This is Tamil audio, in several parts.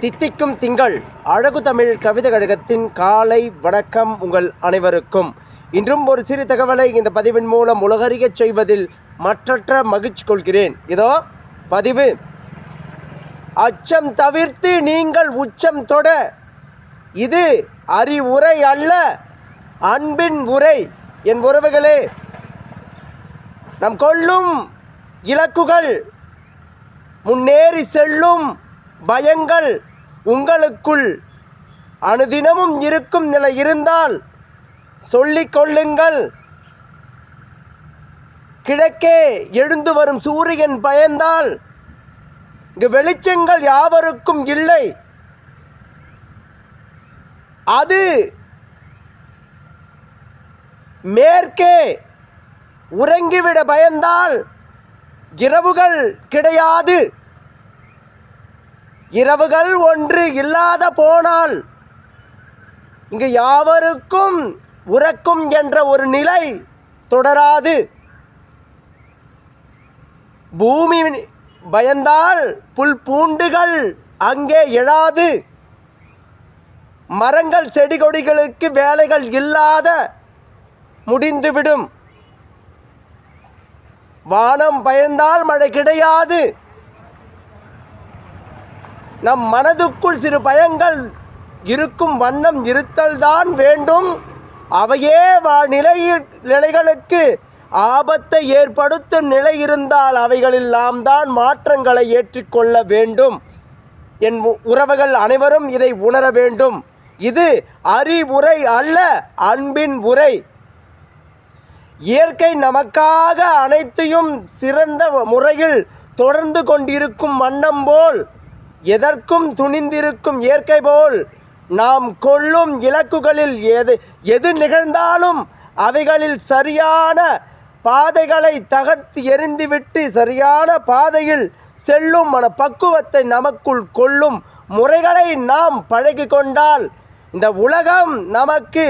தித்திக்கும் திங்கள் அழகு தமிழ் கவிதை கழகத்தின் காலை வணக்கம் உங்கள் அனைவருக்கும். இன்றும் ஒரு சிறு தகவலை இந்த பதிவின் மூலம் உலகறியச் செய்வதில் மற்றற்ற மகிழ்ச்சி கொள்கிறேன். இதோ பதிவு. அச்சம் தவிர்த்து நீங்கள் உச்சம் தொட. இது அறிவுரை அல்ல, அன்பின் உரை. என் உறவுகளே, நம் கொள்ளும் இலக்குகள், முன்னேறி செல்லும் பயங்கள் உங்களுக்குள் அனுதினமும் இருக்கும் நிலை இருந்தால் சொல்லிக் கொள்ளுங்கள். கிழக்கே எழுந்து வரும் சூரியன் பயந்தால் இங்கு வெளிச்சங்கள் யாவருக்கும் இல்லை. அது மேற்கே உறங்கிவிட பயந்தால் இரவுகள் கிடையாது. இரவுகள் ஒன்று இல்லாத போனால் இங்கு யாவருக்கும் உறக்கும் என்ற ஒரு நிலை தொடராது. பூமி பயந்தால் புல் பூண்டுகள் அங்கே எழாது. மரங்கள் செடி கொடிகளுக்கு வேலைகள் இல்லாத முடிந்துவிடும். வானம் பயந்தால் மழை கிடையாது. நம் மனதுக்குள் சிறு பயங்கள் இருக்கும் வண்ணம் இருத்தல்தான் வேண்டும். அவையே நிலைகளுக்கு ஆபத்தை ஏற்படுத்தும் நிலை இருந்தால் அவைகளில் நாம் தான் மாற்றங்களை ஏற்றுக்கொள்ள வேண்டும். என் உறவுகள் அனைவரும் இதை உணர வேண்டும். இது அறிவுரை அல்ல, அன்பின் உரை. இயற்கை நமக்காக அனைத்தையும் சிறந்த முறையில் தொடர்ந்து கொண்டிருக்கும் வண்ணம் போல், எதற்கும் துணிந்திருக்கும் இயற்கை போல், நாம் கொள்ளும் இலக்குகளில் எது நிகழ்ந்தாலும் அவைகளில் சரியான பாதைகளை தகர்த்து எறிந்துவிட்டு சரியான பாதையில் செல்லும் மன பக்குவத்தை நமக்குள் கொள்ளும் முறைகளை நாம் பழகி கொண்டால் இந்த உலகம் நமக்கு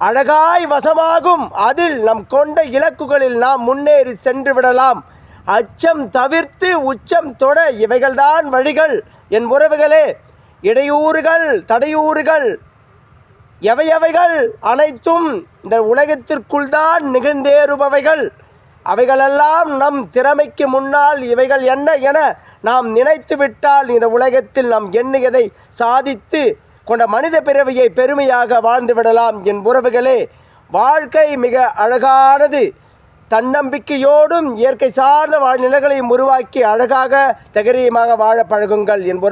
அழகாய் வசமாகும். அதில் நம் கொண்ட இலக்குகளில் நாம் முன்னேறி சென்று விடலாம். அச்சம் தவிர்த்து உச்சம் தொட. இவைகள்தான் வழிகள். என் உறவுகளே, இடையூறுகள் தடையூறுகள் எவையவைகள் அனைத்தும் இந்த உலகத்திற்குள் தான் நிகழ்ந்தேறுபவைகள். அவைகளெல்லாம் நம் திறமைக்கு முன்னால் இவைகள் என்ன என நாம் நினைத்து விட்டால் இந்த உலகத்தில் நாம் எண்ணியதை சாதித்து கொண்ட மனித பிறவியை பெருமையாக வாழ்ந்து விடலாம். என் உறவுகளே, வாழ்க்கை மிக அழகானது. தன்னம்பிக்கையோடும் இயற்கை சார்ந்த வாழ்நிலைகளையும் உருவாக்கி அழகாக தகரியமாக வாழ பழகுங்கள். என் உறவு